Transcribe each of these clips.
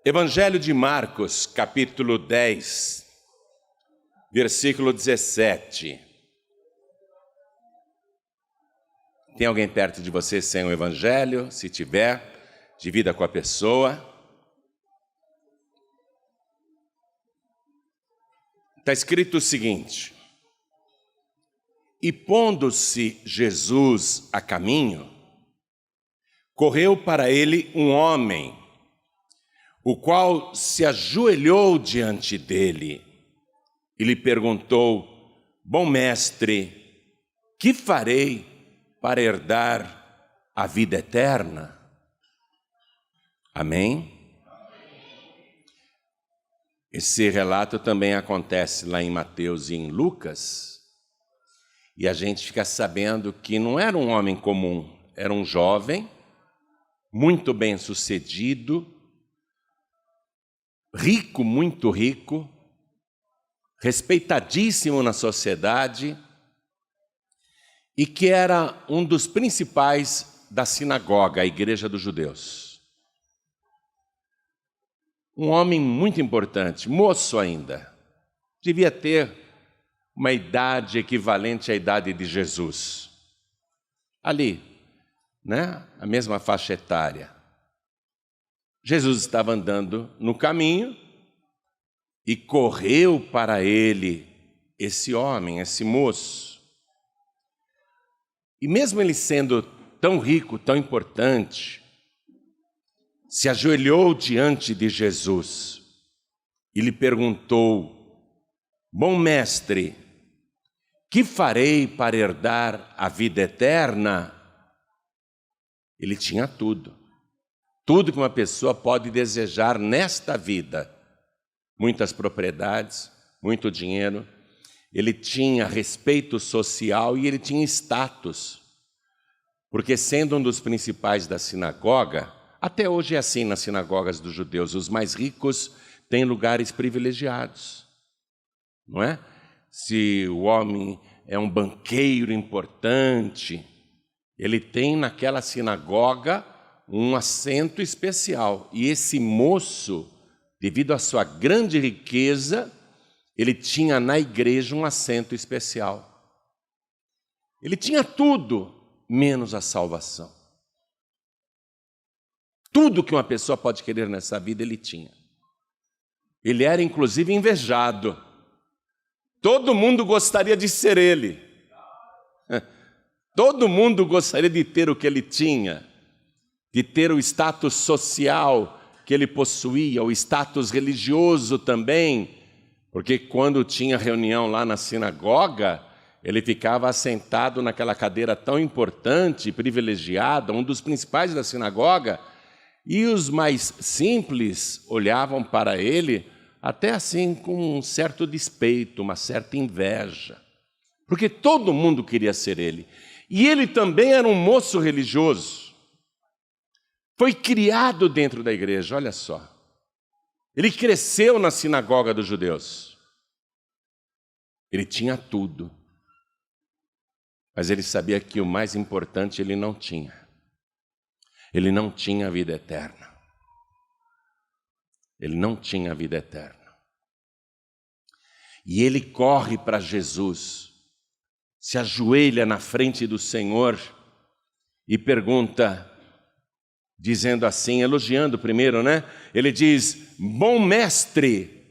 Evangelho de Marcos, capítulo 10, versículo 17. Tem alguém perto de você sem o Evangelho? Se tiver, divida com a pessoa. Está escrito o seguinte: E pondo-se Jesus a caminho, correu para ele um homem, o qual se ajoelhou diante dele e lhe perguntou: Bom mestre, que farei para herdar a vida eterna? Amém? Esse relato também acontece lá em Mateus e em Lucas, e a gente fica sabendo que não era um homem comum, era um jovem, muito bem-sucedido, rico, muito rico, respeitadíssimo na sociedade e que era um dos principais da sinagoga, a igreja dos judeus. Um homem muito importante, moço ainda, devia ter uma idade equivalente à idade de Jesus. Ali, né? A mesma faixa etária. Jesus estava andando no caminho e correu para ele esse homem, esse moço. E mesmo ele sendo tão rico, tão importante, se ajoelhou diante de Jesus e lhe perguntou: Bom mestre, que farei para herdar a vida eterna? Ele tinha tudo. Tudo que uma pessoa pode desejar nesta vida. Muitas propriedades, muito dinheiro. Ele tinha respeito social e ele tinha status. Porque sendo um dos principais da sinagoga, até hoje é assim nas sinagogas dos judeus, os mais ricos têm lugares privilegiados. Não é? Se o homem é um banqueiro importante, ele tem naquela sinagoga um assento especial. E esse moço, devido à sua grande riqueza, ele tinha na igreja um assento especial. Ele tinha tudo, menos a salvação. Tudo que uma pessoa pode querer nessa vida, ele tinha. Ele era, inclusive, invejado. Todo mundo gostaria de ser ele. Todo mundo gostaria de ter o que ele tinha, de ter o status social que ele possuía, o status religioso também, porque quando tinha reunião lá na sinagoga, ele ficava assentado naquela cadeira tão importante, privilegiada, um dos principais da sinagoga, e os mais simples olhavam para ele até assim com um certo despeito, uma certa inveja, porque todo mundo queria ser ele. E ele também era um moço religioso. Foi criado dentro da igreja, olha só. Ele cresceu na sinagoga dos judeus. Ele tinha tudo. Mas ele sabia que o mais importante ele não tinha. Ele não tinha a vida eterna. Ele não tinha a vida eterna. E ele corre para Jesus, se ajoelha na frente do Senhor e pergunta, dizendo assim, elogiando primeiro, né? Ele diz: Bom mestre,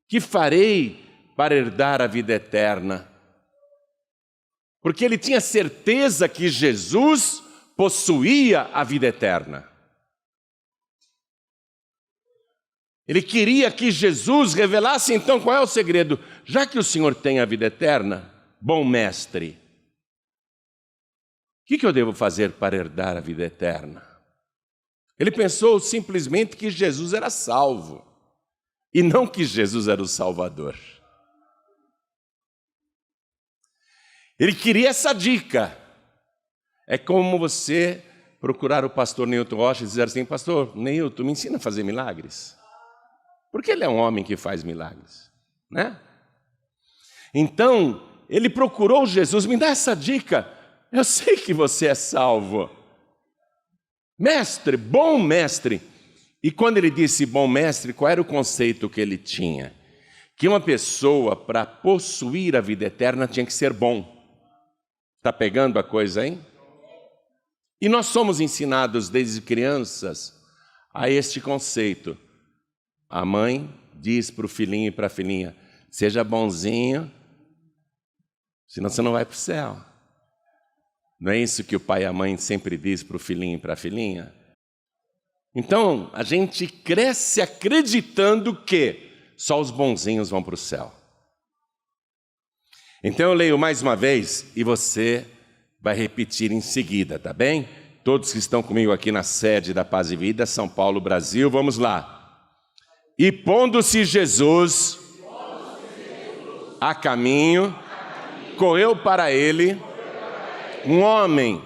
que farei para herdar a vida eterna? Porque ele tinha certeza que Jesus possuía a vida eterna. Ele queria que Jesus revelasse então qual é o segredo. Já que o Senhor tem a vida eterna, bom mestre, o que eu devo fazer para herdar a vida eterna? Ele pensou simplesmente que Jesus era salvo, e não que Jesus era o Salvador. Ele queria essa dica. É como você procurar o pastor Newton Rocha e dizer assim: Pastor Newton, me ensina a fazer milagres. Porque ele é um homem que faz milagres, né? Então, ele procurou Jesus: me dá essa dica, eu sei que você é salvo. Mestre, bom mestre, E quando ele disse bom mestre, qual era o conceito que ele tinha? Que uma pessoa, para possuir a vida eterna, tinha que ser bom. Está pegando a coisa aí? E nós somos ensinados desde crianças a este conceito. A mãe diz para o filhinho e para a filhinha, seja bonzinho, senão você não vai para o céu. Não é isso que o pai e a mãe sempre diz para o filhinho e para a filhinha? Então, a gente cresce acreditando que só os bonzinhos vão para o céu. Então eu leio mais uma vez e você vai repetir em seguida, tá bem? Todos que estão comigo aqui na sede da Paz e Vida, São Paulo, Brasil, vamos lá. E pondo-se Jesus a caminho, correu para ele um homem,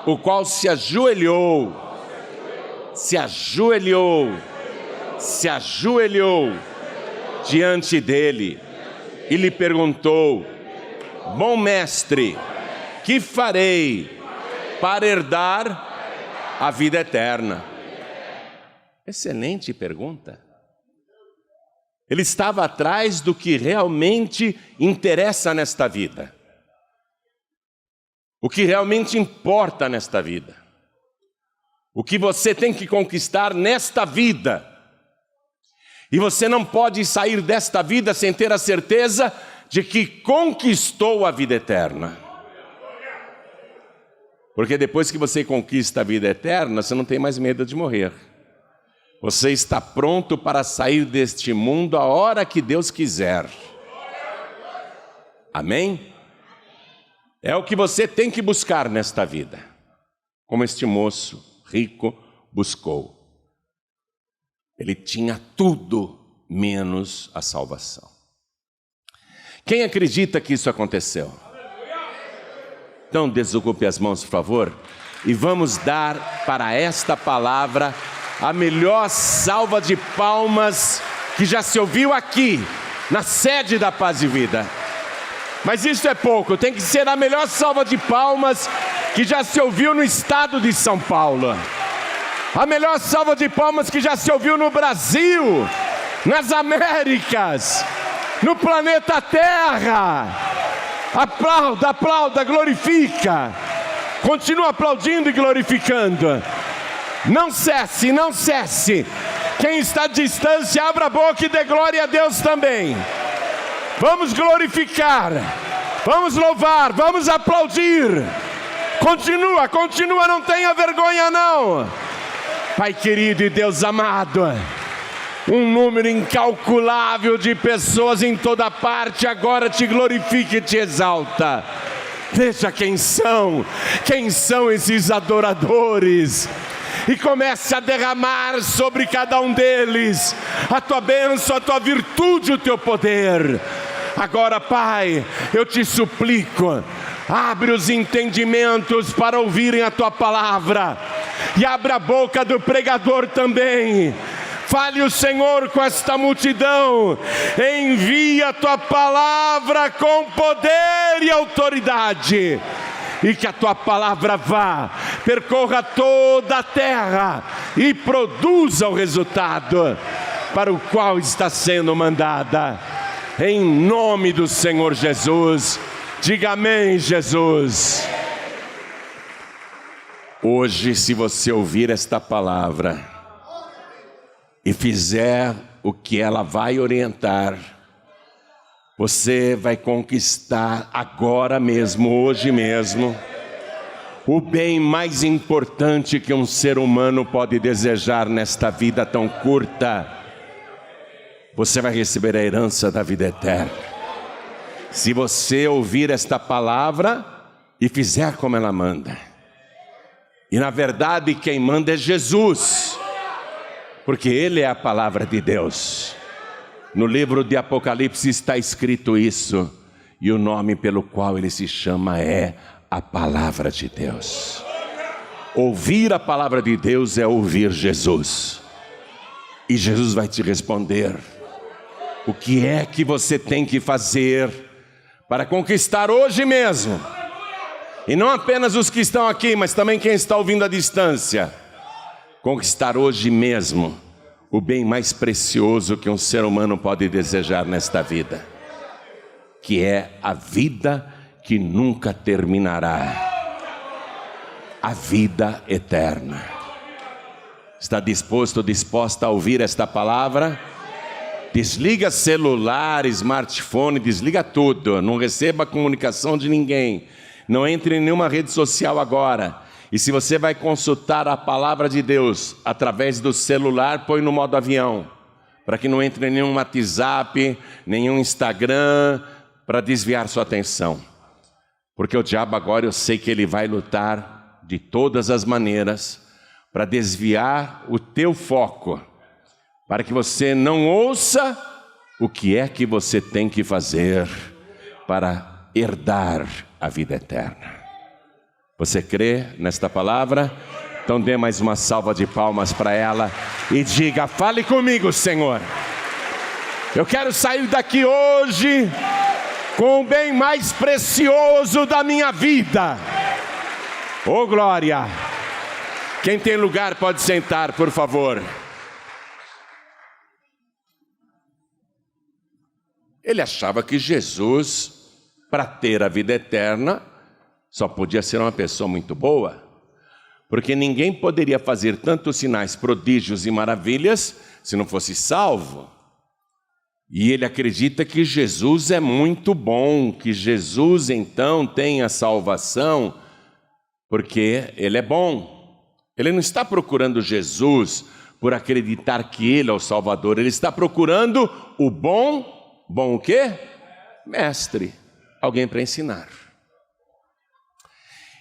o qual se ajoelhou diante dele e lhe perguntou, bom mestre, que farei para herdar a vida eterna? Excelente pergunta. Ele estava atrás do que realmente interessa nesta vida. O que realmente importa nesta vida. O que você tem que conquistar nesta vida. E você não pode sair desta vida sem ter a certeza de que conquistou a vida eterna. Porque depois que você conquista a vida eterna, você não tem mais medo de morrer. Você está pronto para sair deste mundo a hora que Deus quiser. Amém? É o que você tem que buscar nesta vida. Como este moço rico buscou. Ele tinha tudo menos a salvação. Quem acredita que isso aconteceu? Então desocupe as mãos, por favor, e vamos dar para esta palavra a melhor salva de palmas que já se ouviu aqui, na sede da Paz e Vida. Mas isso é pouco, tem que ser a melhor salva de palmas que já se ouviu no estado de São Paulo. A melhor salva de palmas que já se ouviu no Brasil, nas Américas, no planeta Terra. Aplauda, aplauda, glorifica. Continua aplaudindo e glorificando. Não cesse, não cesse. Quem está à distância, abra a boca e dê glória a Deus também. Vamos glorificar, vamos louvar, vamos aplaudir. Continua, continua, não tenha vergonha não. Pai querido e Deus amado, um número incalculável de pessoas em toda parte agora te glorifica e te exalta. Veja quem são esses adoradores. E comece a derramar sobre cada um deles a tua bênção, a tua virtude, o teu poder. Agora, Pai, eu te suplico, abre os entendimentos para ouvirem a tua palavra. E abre a boca do pregador também. Fale o Senhor com esta multidão. Envia a tua palavra com poder e autoridade. E que a tua palavra vá, percorra toda a terra e produza o resultado para o qual está sendo mandada. Em nome do Senhor Jesus. Diga amém, Jesus. Hoje, se você ouvir esta palavra e fizer o que ela vai orientar, você vai conquistar agora mesmo, hoje mesmo, o bem mais importante que um ser humano pode desejar nesta vida tão curta. Você vai receber a herança da vida eterna. Se você ouvir esta palavra e fizer como ela manda. E na verdade quem manda é Jesus, porque Ele é a palavra de Deus. No livro de Apocalipse está escrito isso, e o nome pelo qual ele se chama é a palavra de Deus. Ouvir a palavra de Deus é ouvir Jesus. E Jesus vai te responder o que é que você tem que fazer para conquistar hoje mesmo. E não apenas os que estão aqui, mas também quem está ouvindo à distância. Conquistar hoje mesmo o bem mais precioso que um ser humano pode desejar nesta vida, que é a vida que nunca terminará, a vida eterna. Está disposto, disposta a ouvir esta palavra? Desliga celular, smartphone, desliga tudo, não receba comunicação de ninguém, não entre em nenhuma rede social agora. E se você vai consultar a palavra de Deus através do celular, põe no modo avião, para que não entre em nenhum WhatsApp, nenhum Instagram, para desviar sua atenção. Porque o diabo agora, eu sei que ele vai lutar de todas as maneiras para desviar o teu foco, para que você não ouça o que é que você tem que fazer para herdar a vida eterna. Você crê nesta palavra? Então dê mais uma salva de palmas para ela e diga: fale comigo, Senhor. Eu quero sair daqui hoje com o bem mais precioso da minha vida. Oh, glória! Quem tem lugar pode sentar, por favor. Ele achava que Jesus, para ter a vida eterna, só podia ser uma pessoa muito boa, porque ninguém poderia fazer tantos sinais, prodígios e maravilhas se não fosse salvo. E ele acredita que Jesus é muito bom, que Jesus então tem a salvação, porque ele é bom. Ele não está procurando Jesus por acreditar que ele é o Salvador, ele está procurando o bom o quê? Mestre, alguém para ensinar.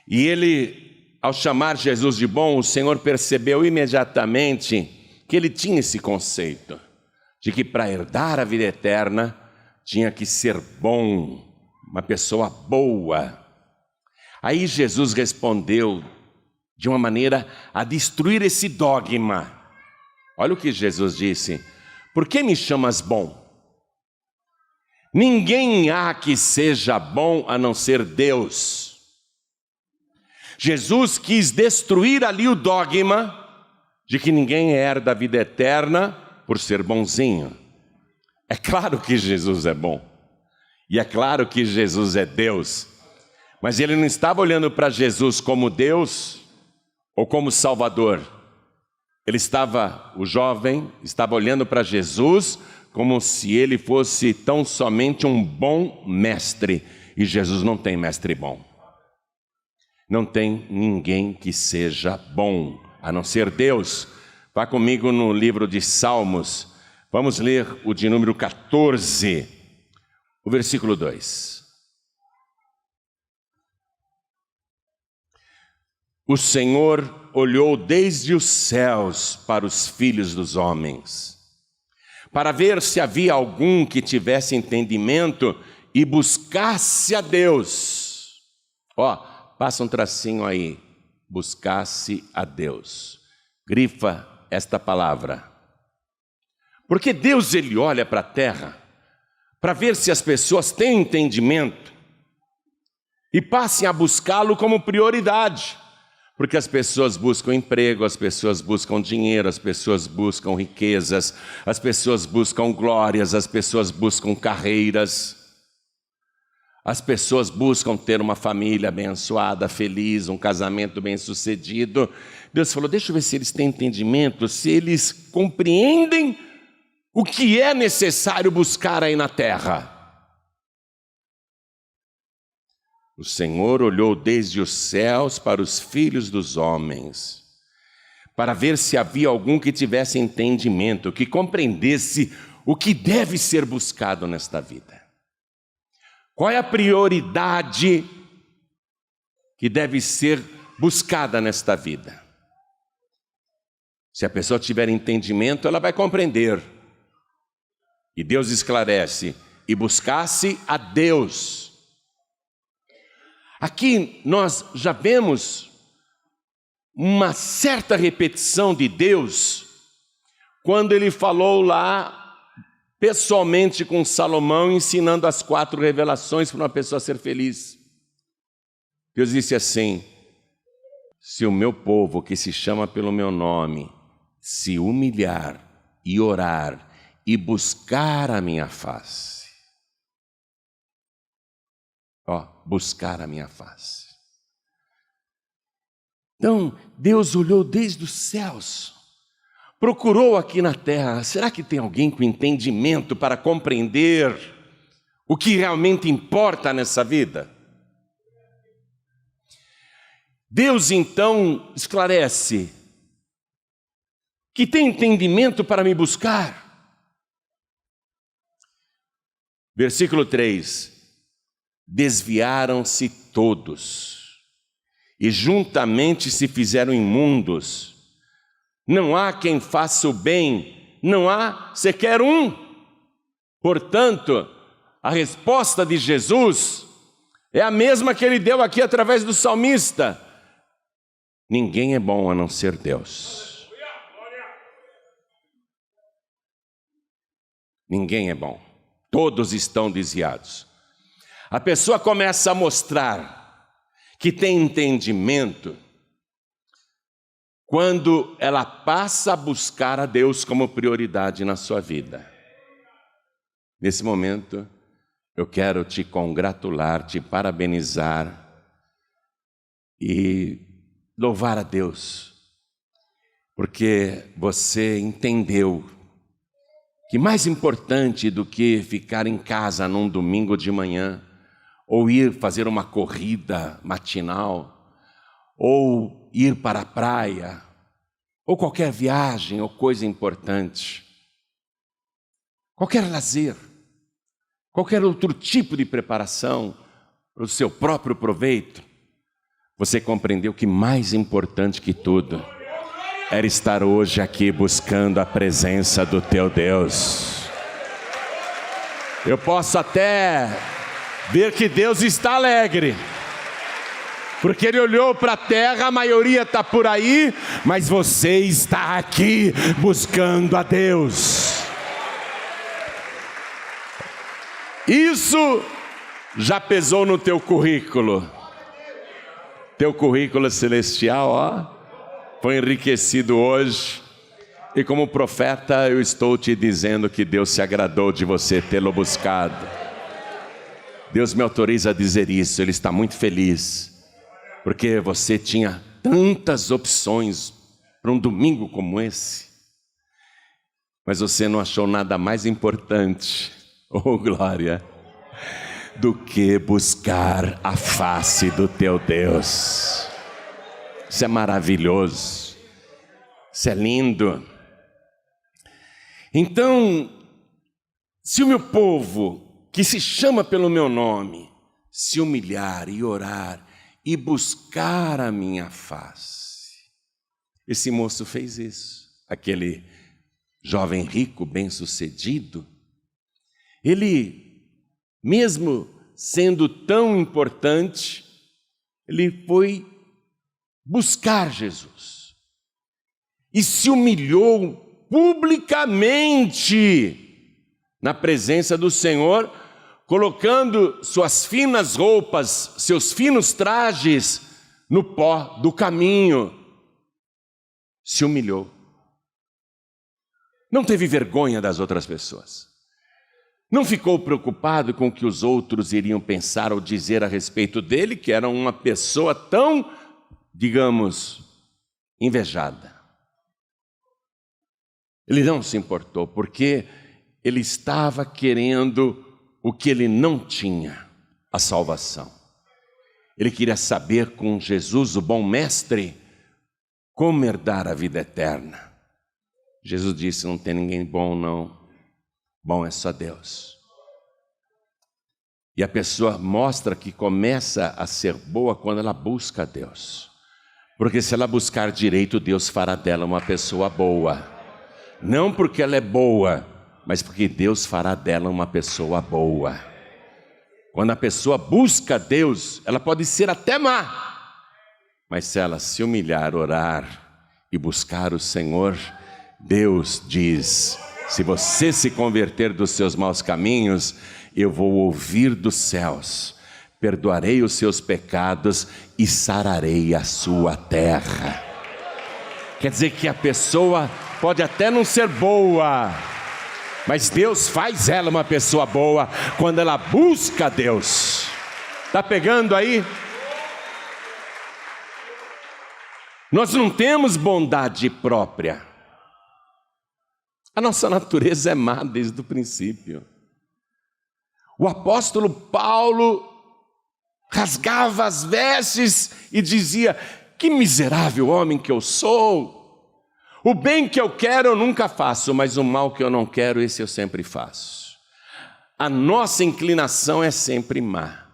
E ele, ao chamar Jesus de bom, o Senhor percebeu imediatamente que ele tinha esse conceito, de que para herdar a vida eterna, tinha que ser bom, uma pessoa boa. Aí Jesus respondeu de uma maneira a destruir esse dogma. Olha o que Jesus disse: por que me chamas bom? Ninguém há que seja bom a não ser Deus. Jesus quis destruir ali o dogma de que ninguém herda a vida eterna por ser bonzinho. É claro que Jesus é bom, e é claro que Jesus é Deus, mas ele não estava olhando para Jesus como Deus ou como Salvador. O jovem estava olhando para Jesus como se ele fosse tão somente um bom mestre, e Jesus não tem mestre bom. Não tem ninguém que seja bom, a não ser Deus. Vá comigo no livro de Salmos, vamos ler o de número 14, o versículo 2. O Senhor olhou desde os céus para os filhos dos homens, para ver se havia algum que tivesse entendimento e buscasse a Deus. Passa um tracinho aí, buscasse a Deus. Grifa esta palavra. Porque Deus, ele olha para a terra para ver se as pessoas têm entendimento e passem a buscá-lo como prioridade. Porque as pessoas buscam emprego, as pessoas buscam dinheiro, as pessoas buscam riquezas, as pessoas buscam glórias, as pessoas buscam carreiras, as pessoas buscam ter uma família abençoada, feliz, um casamento bem-sucedido. Deus falou: deixa eu ver se eles têm entendimento, se eles compreendem o que é necessário buscar aí na terra. O Senhor olhou desde os céus para os filhos dos homens, para ver se havia algum que tivesse entendimento, que compreendesse o que deve ser buscado nesta vida. Qual é a prioridade que deve ser buscada nesta vida? Se a pessoa tiver entendimento, ela vai compreender. E Deus esclarece: e buscasse a Deus. Aqui nós já vemos uma certa repetição de Deus quando ele falou lá pessoalmente com Salomão, ensinando as 4 revelações para uma pessoa ser feliz. Deus disse assim: se o meu povo, que se chama pelo meu nome, se humilhar e orar e buscar a minha face. Buscar a minha face. Então, Deus olhou desde os céus, procurou aqui na terra. Será que tem alguém com entendimento para compreender o que realmente importa nessa vida? Deus então esclarece que tem entendimento para me buscar. Versículo 3: desviaram-se todos e juntamente se fizeram imundos. Não há quem faça o bem, não há sequer um. Portanto, a resposta de Jesus é a mesma que ele deu aqui através do salmista: ninguém é bom a não ser Deus. Ninguém é bom. Todos estão desviados. A pessoa começa a mostrar que tem entendimento quando ela passa a buscar a Deus como prioridade na sua vida. Nesse momento, eu quero te congratular, te parabenizar e louvar a Deus, porque você entendeu que mais importante do que ficar em casa num domingo de manhã, ou ir fazer uma corrida matinal, ou ir para a praia, ou qualquer viagem ou coisa importante, qualquer lazer, qualquer outro tipo de preparação para o seu próprio proveito, você compreendeu que mais importante que tudo era estar hoje aqui buscando a presença do teu Deus. Eu posso até ver que Deus está alegre, porque Ele olhou para a terra, a maioria está por aí, mas você está aqui buscando a Deus. Isso já pesou no teu currículo. Teu currículo celestial, foi enriquecido hoje. E como profeta, eu estou te dizendo que Deus se agradou de você tê-lo buscado. Deus me autoriza a dizer isso. Ele está muito feliz, porque você tinha tantas opções para um domingo como esse, mas você não achou nada mais importante, oh glória, do que buscar a face do teu Deus. Isso é maravilhoso, isso é lindo. Então, se o meu povo, que se chama pelo meu nome, se humilhar e orar e buscar a minha face. Esse moço fez isso. Aquele jovem rico, bem-sucedido, ele, mesmo sendo tão importante, ele foi buscar Jesus e se humilhou publicamente na presença do Senhor, colocando suas finas roupas, seus finos trajes no pó do caminho. Se humilhou. Não teve vergonha das outras pessoas. Não ficou preocupado com o que os outros iriam pensar ou dizer a respeito dele, que era uma pessoa tão, digamos, invejada. Ele não se importou, porque ele estava querendo o que ele não tinha, a salvação. Ele queria saber com Jesus, o bom mestre, como herdar a vida eterna. Jesus disse: não tem ninguém bom não, bom é só Deus. E a pessoa mostra que começa a ser boa quando ela busca a Deus. Porque se ela buscar direito, Deus fará dela uma pessoa boa. Não porque ela é boa, mas porque Deus fará dela uma pessoa boa. Quando a pessoa busca Deus, ela pode ser até má, mas se ela se humilhar, orar e buscar o Senhor, Deus diz: se você se converter dos seus maus caminhos, eu vou ouvir dos céus, perdoarei os seus pecados e sararei a sua terra. Quer dizer que a pessoa pode até não ser boa, mas Deus faz ela uma pessoa boa quando ela busca Deus. Está pegando aí? Nós não temos bondade própria. A nossa natureza é má desde o princípio. O apóstolo Paulo rasgava as vestes e dizia: que miserável homem que eu sou! O bem que eu quero eu nunca faço, mas o mal que eu não quero, esse eu sempre faço. A nossa inclinação é sempre má.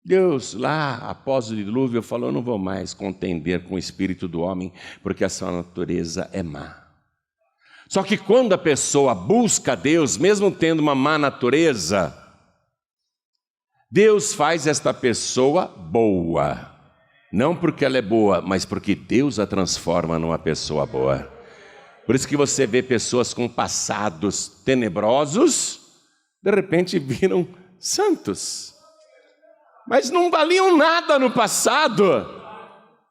Deus lá, após o dilúvio, falou: não vou mais contender com o espírito do homem, porque a sua natureza é má. Só que quando a pessoa busca Deus, mesmo tendo uma má natureza, Deus faz esta pessoa boa. Não porque ela é boa, mas porque Deus a transforma numa pessoa boa. Por isso que você vê pessoas com passados tenebrosos, de repente viram santos. Mas não valiam nada no passado.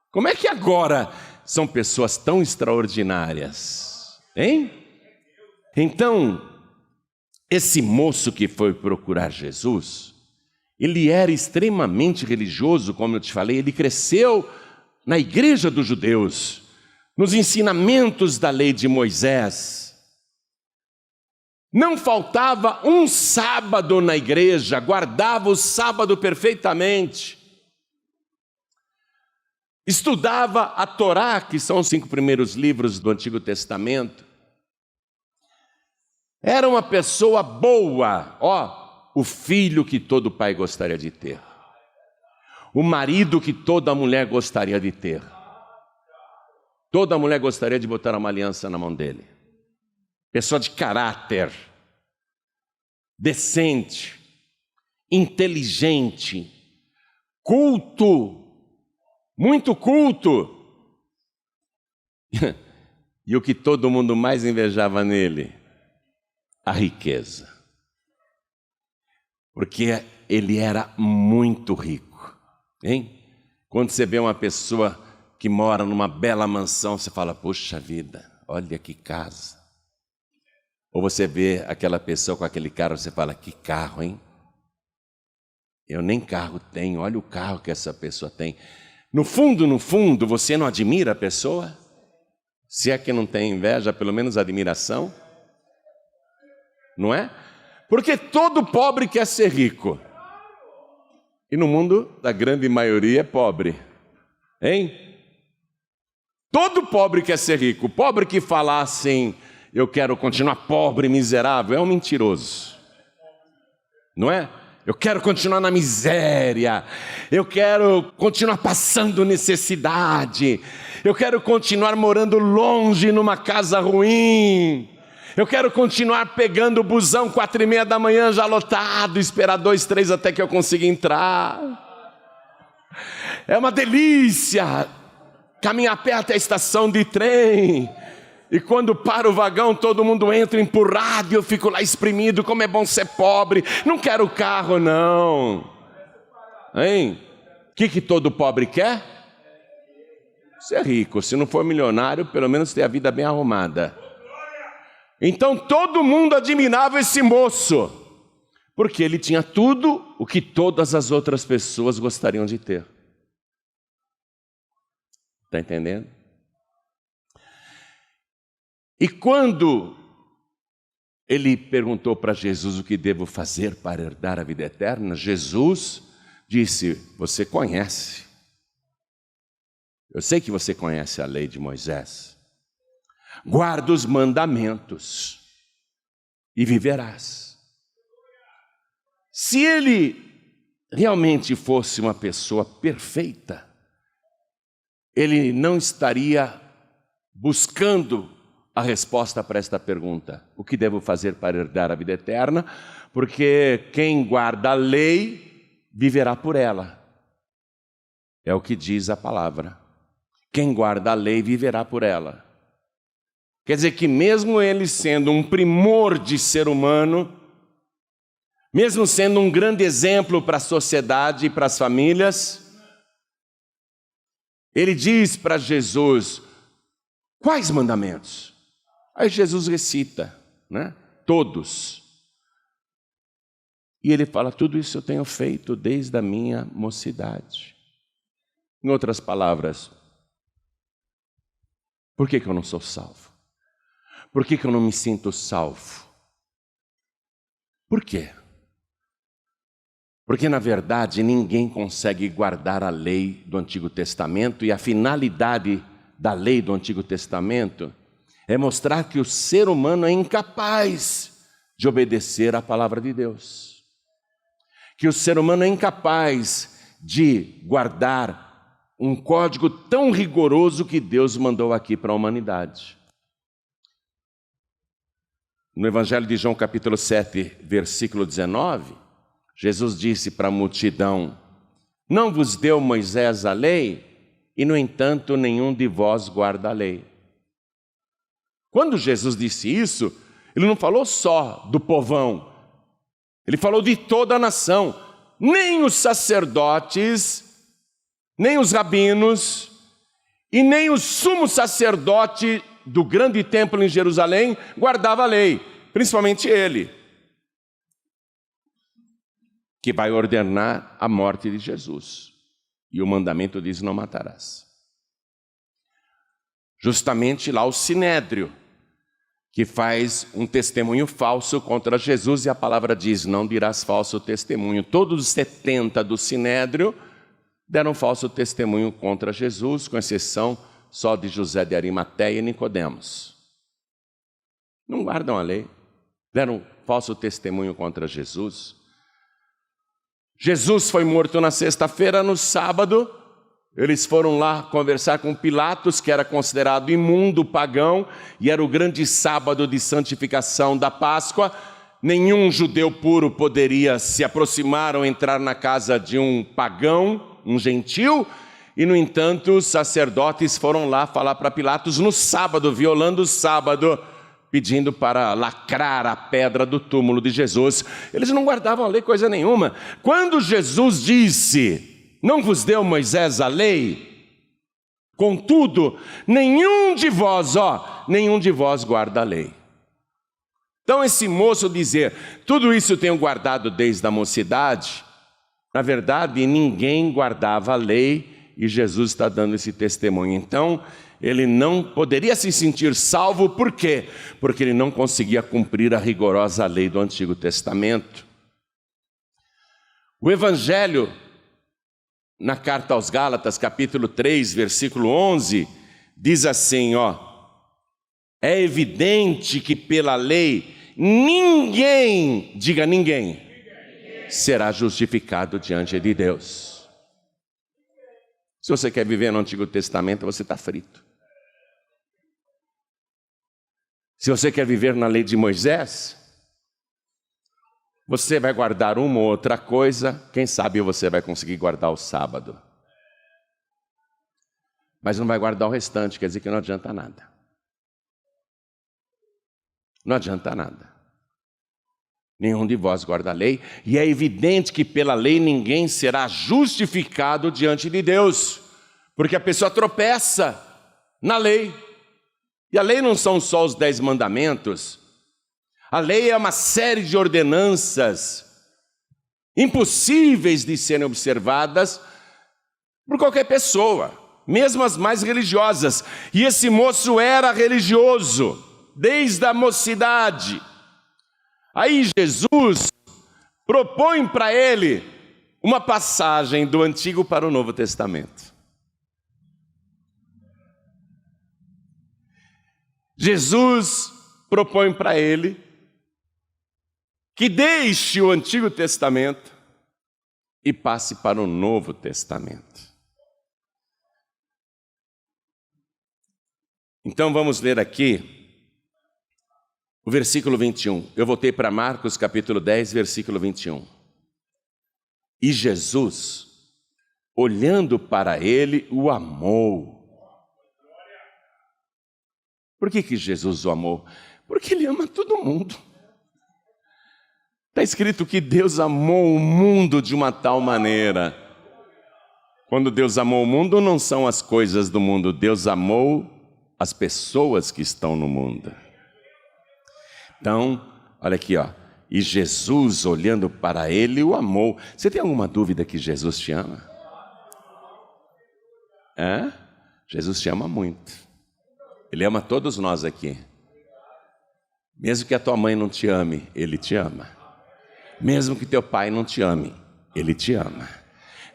Como é que agora são pessoas tão extraordinárias? Hein? Então, esse moço que foi procurar Jesus, ele era extremamente religioso, como eu te falei, ele cresceu na igreja dos judeus, nos ensinamentos da lei de Moisés. Não faltava um sábado na igreja, guardava o sábado perfeitamente. Estudava a Torá, que são os 5 primeiros livros do Antigo Testamento. Era uma pessoa boa, o filho que todo pai gostaria de ter. O marido que toda mulher gostaria de ter. Toda mulher gostaria de botar uma aliança na mão dele. Pessoa de caráter, decente, inteligente, culto, muito culto. E o que todo mundo mais invejava nele? A riqueza. Porque ele era muito rico, hein? Quando você vê uma pessoa que mora numa bela mansão, você fala: puxa vida, olha que casa. Ou você vê aquela pessoa com aquele carro, você fala: que carro, hein? Eu nem carro tenho, olha o carro que essa pessoa tem. No fundo, você não admira a pessoa? Se é que não tem inveja, pelo menos admiração. Não é? Porque todo pobre quer ser rico. E no mundo, a grande maioria é pobre. Hein? Todo pobre quer ser rico. O pobre que fala assim: eu quero continuar pobre, miserável, é um mentiroso. Não é? Eu quero continuar na miséria. Eu quero continuar passando necessidade. Eu quero continuar morando longe numa casa ruim. Eu quero continuar pegando o busão 4:30 da manhã já lotado, esperar 2, 3 até que eu consiga entrar. É uma delícia caminhar a pé até a estação de trem. E quando para o vagão, todo mundo entra empurrado e eu fico lá espremido. Como é bom ser pobre. Não quero carro, não. Hein? O que todo pobre quer? Ser rico. Se não for milionário, pelo menos ter a vida bem arrumada. Então todo mundo admirava esse moço, porque ele tinha tudo o que todas as outras pessoas gostariam de ter. Está entendendo? E quando ele perguntou para Jesus: o que devo fazer para herdar a vida eterna? Jesus disse: você conhece. Eu sei que você conhece a lei de Moisés. Guarda os mandamentos e viverás. Se ele realmente fosse uma pessoa perfeita, ele não estaria buscando a resposta para esta pergunta: o que devo fazer para herdar a vida eterna? Porque quem guarda a lei viverá por ela. É o que diz a palavra. Quem guarda a lei viverá por ela. Quer dizer que mesmo ele sendo um primor de ser humano, mesmo sendo um grande exemplo para a sociedade e para as famílias, ele diz para Jesus: quais mandamentos? Aí Jesus recita, né? Todos. E ele fala, tudo isso eu tenho feito desde a minha mocidade. Em outras palavras, por que eu não sou salvo? Por que eu não me sinto salvo? Por quê? Porque, na verdade, ninguém consegue guardar a lei do Antigo Testamento, e a finalidade da lei do Antigo Testamento é mostrar que o ser humano é incapaz de obedecer à palavra de Deus. Que o ser humano é incapaz de guardar um código tão rigoroso que Deus mandou aqui para a humanidade. No Evangelho de João, capítulo 7, versículo 19, Jesus disse para a multidão, não vos deu Moisés a lei, e no entanto nenhum de vós guarda a lei. Quando Jesus disse isso, ele não falou só do povão, ele falou de toda a nação. Nem os sacerdotes, nem os rabinos, e nem o sumo sacerdote do grande templo em Jerusalém guardava a lei, principalmente ele, que vai ordenar a morte de Jesus. E o mandamento diz, não matarás. Justamente lá o Sinédrio, que faz um testemunho falso contra Jesus, e a palavra diz, não dirás falso testemunho. Todos os 70 do Sinédrio deram falso testemunho contra Jesus, com exceção só de José de Arimateia e Nicodemos. Não guardam a lei, deram falso testemunho contra Jesus. Jesus foi morto na sexta-feira, no sábado, eles foram lá conversar com Pilatos, que era considerado imundo, pagão, e era o grande sábado de santificação da Páscoa. Nenhum judeu puro poderia se aproximar ou entrar na casa de um pagão, um gentil, e no entanto os sacerdotes foram lá falar para Pilatos no sábado, violando o sábado, pedindo para lacrar a pedra do túmulo de Jesus. Eles não guardavam a lei coisa nenhuma. Quando Jesus disse, não vos deu Moisés a lei, contudo, nenhum de vós guarda a lei. Então esse moço dizer, tudo isso eu tenho guardado desde a mocidade, na verdade ninguém guardava a lei, e Jesus está dando esse testemunho. Então ele não poderia se sentir salvo, por quê? Porque ele não conseguia cumprir a rigorosa lei do Antigo Testamento. O Evangelho, na carta aos Gálatas, capítulo 3, versículo 11, diz assim, é evidente que pela lei ninguém, diga ninguém, será justificado diante de Deus. Se você quer viver no Antigo Testamento, você está frito. Se você quer viver na lei de Moisés, você vai guardar uma ou outra coisa, quem sabe você vai conseguir guardar o sábado. Mas não vai guardar o restante, quer dizer que não adianta nada. Não adianta nada. Nenhum de vós guarda a lei, e é evidente que pela lei ninguém será justificado diante de Deus, porque a pessoa tropeça na lei. E a lei não são só os 10 mandamentos, a lei é uma série de ordenanças impossíveis de serem observadas por qualquer pessoa, mesmo as mais religiosas. E esse moço era religioso desde a mocidade. Aí Jesus propõe para ele uma passagem do Antigo para o Novo Testamento. Jesus propõe para ele que deixe o Antigo Testamento e passe para o Novo Testamento. Então vamos ler aqui o versículo 21. Eu voltei para Marcos capítulo 10, versículo 21. E Jesus, olhando para ele, o amou. Por que Jesus o amou? Porque ele ama todo mundo. Está escrito que Deus amou o mundo de uma tal maneira. Quando Deus amou o mundo, não são as coisas do mundo. Deus amou as pessoas que estão no mundo. Então, olha aqui, ó. E Jesus, olhando para ele, o amou. Você tem alguma dúvida que Jesus te ama? Jesus te ama muito. Ele ama todos nós aqui. Mesmo que a tua mãe não te ame, Ele te ama. Mesmo que teu pai não te ame, Ele te ama.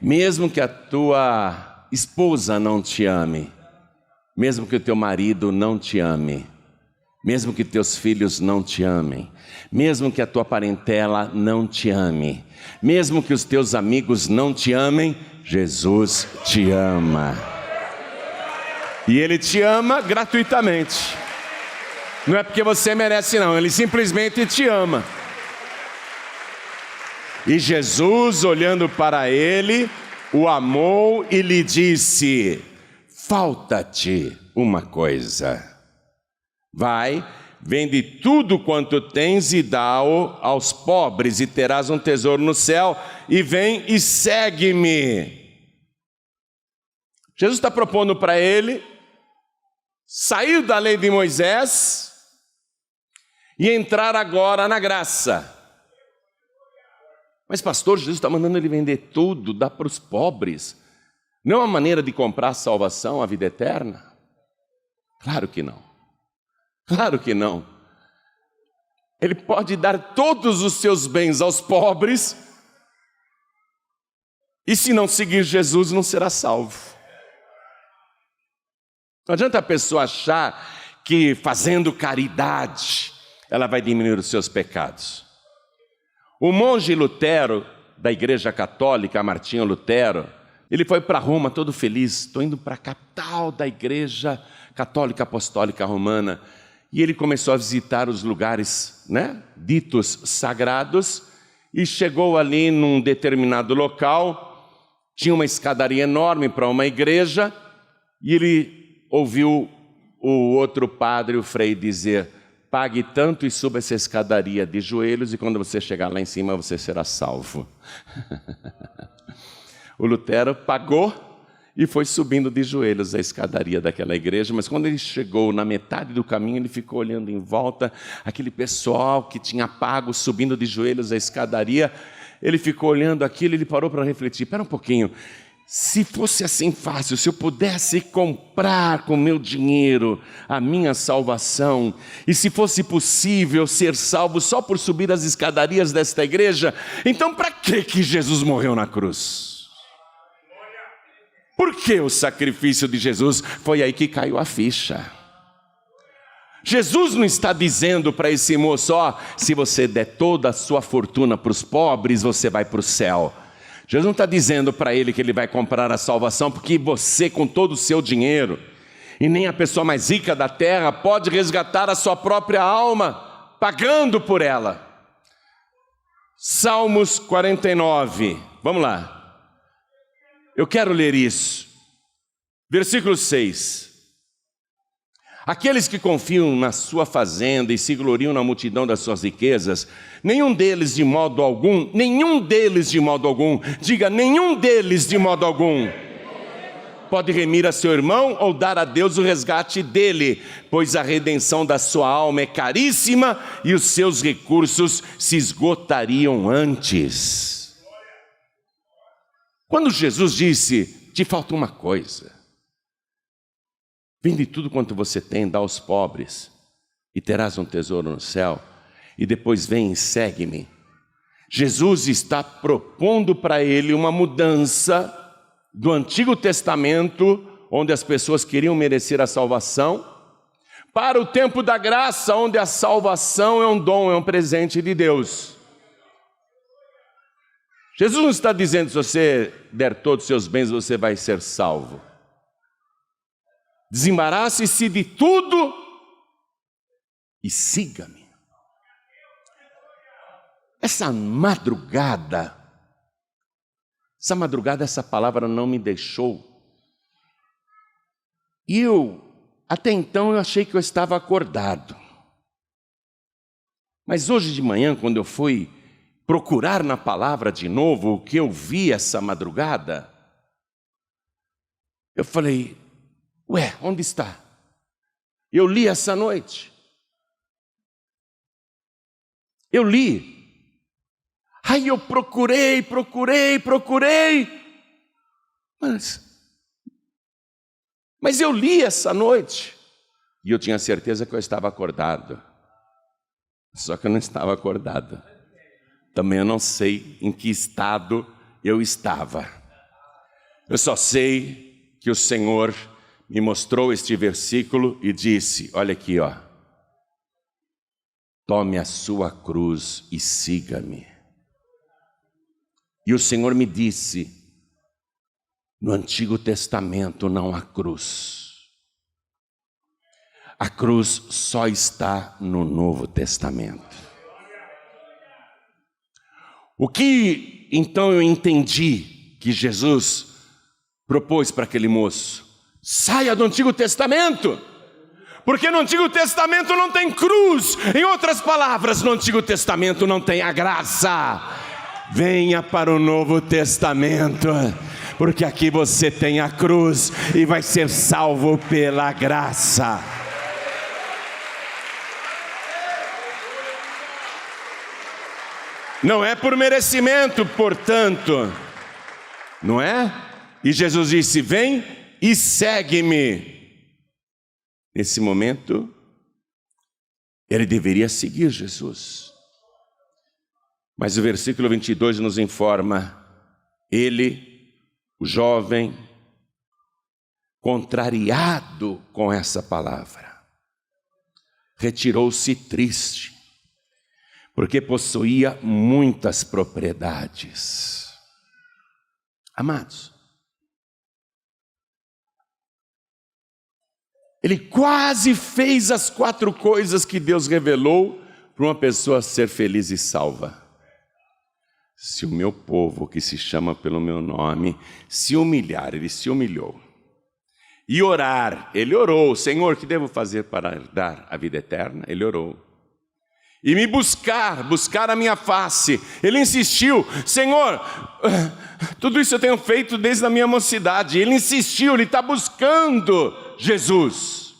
Mesmo que a tua esposa não te ame, mesmo que o teu marido não te ame, mesmo que teus filhos não te amem, mesmo que a tua parentela não te ame, mesmo que os teus amigos não te amem, Jesus te ama. E Ele te ama gratuitamente. Não é porque você merece não, Ele simplesmente te ama. E Jesus, olhando para ele, o amou e lhe disse: falta-te uma coisa. Vai, vende tudo quanto tens e dá-o aos pobres, e terás um tesouro no céu, e vem e segue-me. Jesus está propondo para ele sair da lei de Moisés e entrar agora na graça. Mas pastor, Jesus está mandando ele vender tudo, dar para os pobres. Não é uma maneira de comprar a salvação, a vida eterna? Claro que não. Claro que não. Ele pode dar todos os seus bens aos pobres, e se não seguir Jesus, não será salvo. Não adianta a pessoa achar que fazendo caridade, ela vai diminuir os seus pecados. O monge Lutero, da Igreja Católica, Martinho Lutero, ele foi para Roma todo feliz. Estou indo para a capital da Igreja Católica Apostólica Romana. E ele começou a visitar os lugares, ditos sagrados, e chegou ali num determinado local, tinha uma escadaria enorme para uma igreja, e ele ouviu o outro padre, o frei, dizer: pague tanto e suba essa escadaria de joelhos, e quando você chegar lá em cima, você será salvo. O Lutero pagou e foi subindo de joelhos a escadaria daquela igreja, mas quando ele chegou na metade do caminho, ele ficou olhando em volta, aquele pessoal que tinha pago, subindo de joelhos a escadaria, ele ficou olhando aquilo e ele parou para refletir: espera um pouquinho, se fosse assim fácil, se eu pudesse comprar com meu dinheiro a minha salvação, e se fosse possível ser salvo só por subir as escadarias desta igreja, então para que Jesus morreu na cruz? Por que o sacrifício de Jesus? Foi aí que caiu a ficha. Jesus não está dizendo para esse moço: se você der toda a sua fortuna para os pobres, você vai para o céu. Jesus não está dizendo para ele que ele vai comprar a salvação, porque você, com todo o seu dinheiro, e nem a pessoa mais rica da terra, pode resgatar a sua própria alma, pagando por ela. Salmos 49, vamos lá. Eu quero ler isso. Versículo 6. Aqueles que confiam na sua fazenda e se gloriam na multidão das suas riquezas, nenhum deles de modo algum, diga, nenhum deles de modo algum, pode remir a seu irmão ou dar a Deus o resgate dele, pois a redenção da sua alma é caríssima e os seus recursos se esgotariam antes. Quando Jesus disse: te falta uma coisa, vende tudo quanto você tem, dá aos pobres, e terás um tesouro no céu, e depois vem e segue-me. Jesus está propondo para ele uma mudança do Antigo Testamento, onde as pessoas queriam merecer a salvação, para o tempo da graça, onde a salvação é um dom, é um presente de Deus. Jesus não está dizendo: se você der todos os seus bens, você vai ser salvo. Desembarace-se de tudo e siga-me. Essa madrugada, essa palavra não me deixou. E até então eu achei que eu estava acordado. Mas hoje de manhã, quando eu fui procurar na palavra de novo o que eu vi essa madrugada, eu falei: onde está? Eu li essa noite. Eu li. Aí eu procurei, mas eu li essa noite. E eu tinha certeza que eu estava acordado. Só que eu não estava acordado. Também eu não sei em que estado eu estava. Eu só sei que o Senhor me mostrou este versículo e disse, olha aqui, ó. Tome a sua cruz e siga-me. E o Senhor me disse, no Antigo Testamento não há cruz. A cruz só está no Novo Testamento. O que então eu entendi que Jesus propôs para aquele moço? Saia do Antigo Testamento, porque no Antigo Testamento não tem cruz. Em outras palavras, no Antigo Testamento não tem a graça. Venha para o Novo Testamento, porque aqui você tem a cruz e vai ser salvo pela graça. Não é por merecimento, portanto, não é? E Jesus disse, vem e segue-me. Nesse momento, ele deveria seguir Jesus. Mas o versículo 22 nos informa, ele, o jovem, contrariado com essa palavra, retirou-se triste, porque possuía muitas propriedades. Amados, ele quase fez as 4 coisas que Deus revelou para uma pessoa ser feliz e salva. Se o meu povo, que se chama pelo meu nome, se humilhar, ele se humilhou. E orar, ele orou, Senhor, o que devo fazer para herdar a vida eterna? Ele orou. E me buscar a minha face, ele insistiu, Senhor, tudo isso eu tenho feito desde a minha mocidade. Ele insistiu, ele está buscando Jesus.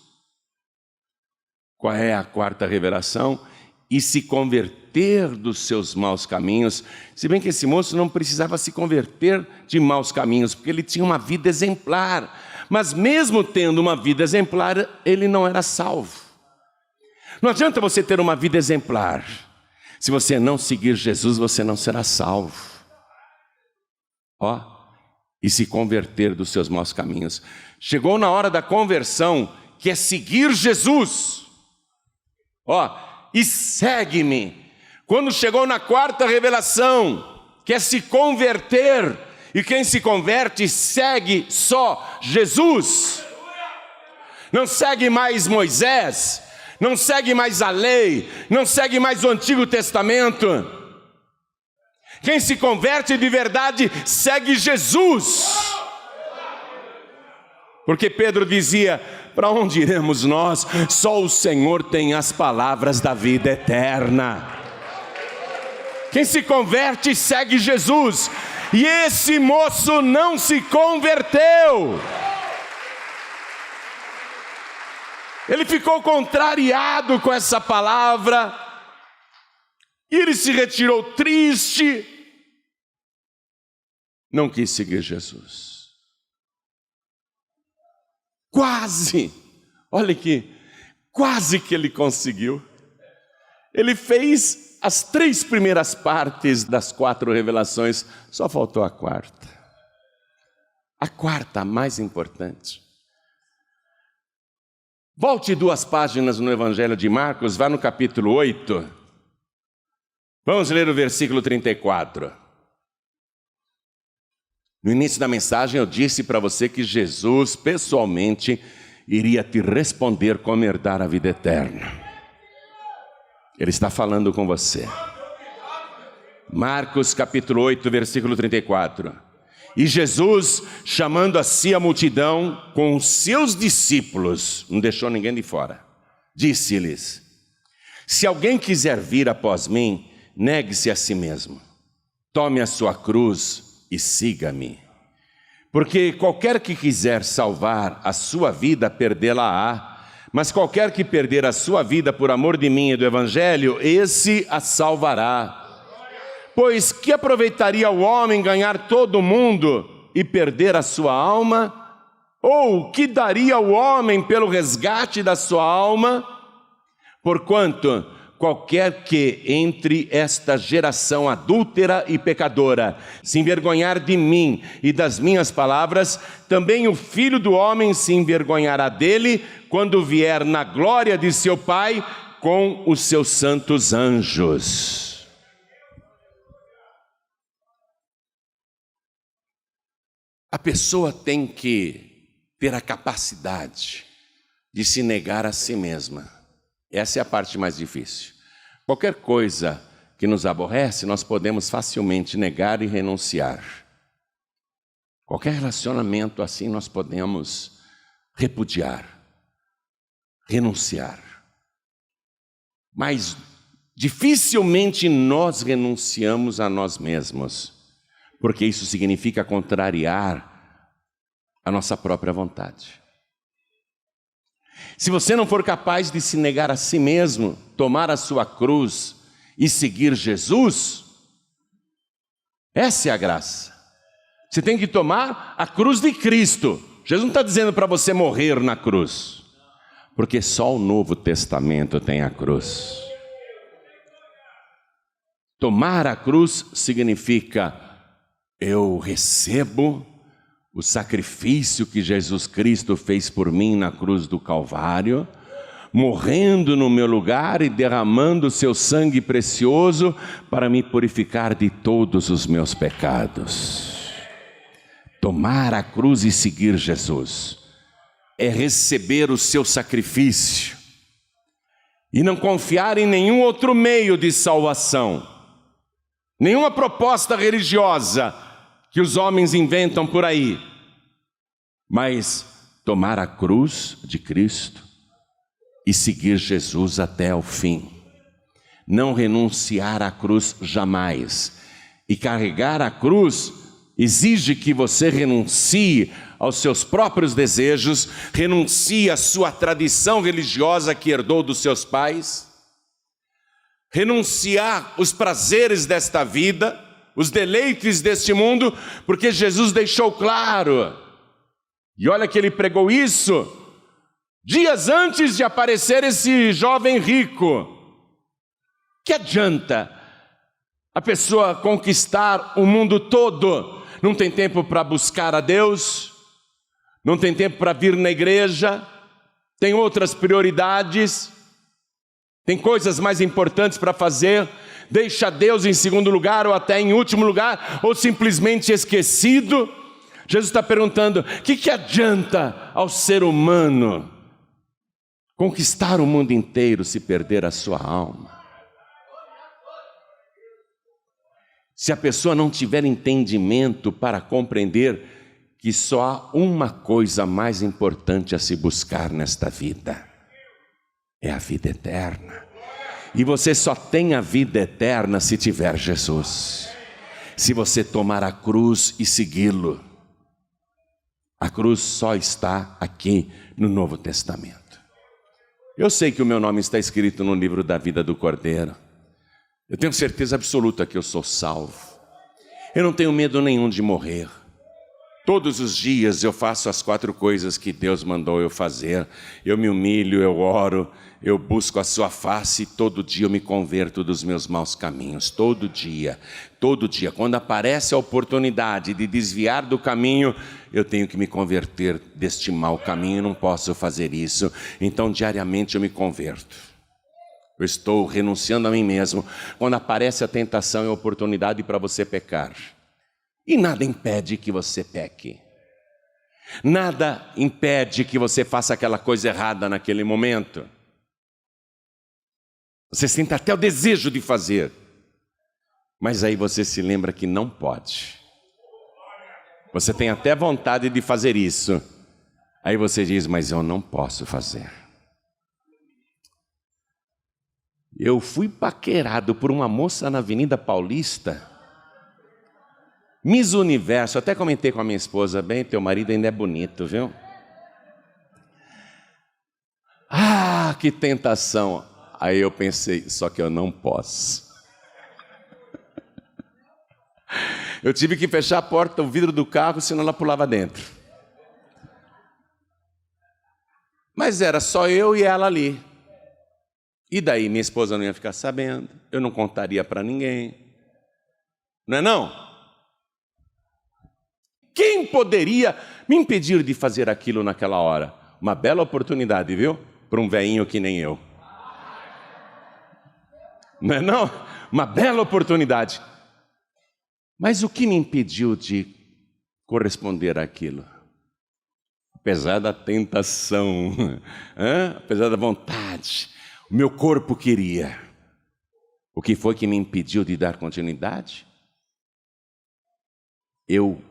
Qual é a 4ª revelação? E se converter dos seus maus caminhos. Se bem que esse moço não precisava se converter de maus caminhos, porque ele tinha uma vida exemplar. Mas mesmo tendo uma vida exemplar, ele não era salvo. Não adianta você ter uma vida exemplar. Se você não seguir Jesus, você não será salvo. E se converter dos seus maus caminhos. Chegou na hora da conversão, que é seguir Jesus. E segue-me. Quando chegou na 4ª revelação, que é se converter, e quem se converte segue só Jesus. Não segue mais Moisés, não segue mais a lei, não segue mais o Antigo Testamento. Quem se converte de verdade segue Jesus. Porque Pedro dizia, para onde iremos nós? Só o Senhor tem as palavras da vida eterna. Quem se converte segue Jesus. E esse moço não se converteu. Ele ficou contrariado com essa palavra. E ele se retirou triste. Não quis seguir Jesus. Quase, olha aqui, quase que ele conseguiu. Ele fez as 3 primeiras partes das 4 revelações, só faltou a 4ª. A 4ª, a mais importante. Volte 2 páginas no Evangelho de Marcos, vá no capítulo 8. Vamos ler o versículo 34. No início da mensagem eu disse para você que Jesus pessoalmente iria te responder como herdar a vida eterna. Ele está falando com você. Marcos capítulo 8, versículo 34. E Jesus, chamando a si a multidão com os seus discípulos, não deixou ninguém de fora, disse-lhes: se alguém quiser vir após mim, negue-se a si mesmo, tome a sua cruz e siga-me. Porque qualquer que quiser salvar a sua vida, perdê-la-á, Mas qualquer que perder a sua vida por amor de mim e do Evangelho, esse a salvará. Pois que aproveitaria o homem ganhar todo o mundo e perder a sua alma? Ou que daria o homem pelo resgate da sua alma? Porquanto qualquer que entre esta geração adúltera e pecadora se envergonhar de mim e das minhas palavras, também o Filho do Homem se envergonhará dele quando vier na glória de seu Pai com os seus santos anjos. A pessoa tem que ter a capacidade de se negar a si mesma. Essa é a parte mais difícil. Qualquer coisa que nos aborrece, nós podemos facilmente negar e renunciar. Qualquer relacionamento assim nós podemos repudiar, renunciar. Mas dificilmente nós renunciamos a nós mesmos, porque isso significa contrariar a nossa própria vontade. Se você não for capaz de se negar a si mesmo, tomar a sua cruz e seguir Jesus, essa é a graça. Você tem que tomar a cruz de Cristo. Jesus não está dizendo para você morrer na cruz, porque só o Novo Testamento tem a cruz. Tomar a cruz significa: eu recebo o sacrifício que Jesus Cristo fez por mim na cruz do Calvário, morrendo no meu lugar e derramando o seu sangue precioso para me purificar de todos os meus pecados. Tomar a cruz e seguir Jesus é receber o seu sacrifício e não confiar em nenhum outro meio de salvação, nenhuma proposta religiosa que os homens inventam por aí, mas tomar a cruz de Cristo e seguir Jesus até o fim. Não renunciar à cruz jamais. E carregar a cruz exige que você renuncie aos seus próprios desejos, renuncie à sua tradição religiosa que herdou dos seus pais, renunciar os prazeres desta vida, os deleites deste mundo, porque Jesus deixou claro, e olha que ele pregou isso dias antes de aparecer esse jovem rico. Que adianta a pessoa conquistar o mundo todo? Não tem tempo para buscar a Deus, não tem tempo para vir na igreja, tem outras prioridades, tem coisas mais importantes para fazer, deixa Deus em segundo lugar ou até em último lugar, ou simplesmente esquecido. Jesus está perguntando: o que adianta ao ser humano conquistar o mundo inteiro se perder a sua alma? Se a pessoa não tiver entendimento para compreender que só há uma coisa mais importante a se buscar nesta vida, é a vida eterna. E você só tem a vida eterna se tiver Jesus. Se você tomar a cruz e segui-lo. A cruz só está aqui no Novo Testamento. Eu sei que o meu nome está escrito no livro da vida do Cordeiro. Eu tenho certeza absoluta que eu sou salvo. Eu não tenho medo nenhum de morrer. Todos os dias eu faço as 4 coisas que Deus mandou eu fazer. Eu me humilho, eu oro, eu busco a sua face, e todo dia eu me converto dos meus maus caminhos. Todo dia. Quando aparece a oportunidade de desviar do caminho, eu tenho que me converter deste mau caminho, não posso fazer isso. Então diariamente eu me converto. Eu estou renunciando a mim mesmo. Quando aparece a tentação e a oportunidade para você pecar. E nada impede que você peque. Nada impede que você faça aquela coisa errada naquele momento. Você sente até o desejo de fazer. Mas aí você se lembra que não pode. Você tem até vontade de fazer isso. Aí você diz: mas eu não posso fazer. Eu fui paquerado por uma moça na Avenida Paulista, Miss Universo. Até comentei com a minha esposa: bem, teu marido ainda é bonito, viu? Ah, que tentação! Aí eu pensei, só que eu não posso. Eu tive que fechar a porta, o vidro do carro, senão ela pulava dentro. Mas era só eu e ela ali. E daí minha esposa não ia ficar sabendo, eu não contaria para ninguém. Não é não? Quem poderia me impedir de fazer aquilo naquela hora? Uma bela oportunidade, viu? Para um velhinho que nem eu. Não é não? Uma bela oportunidade. Mas o que me impediu de corresponder àquilo? Apesar da tentação, apesar da vontade, o meu corpo queria. O que foi que me impediu de dar continuidade? Eu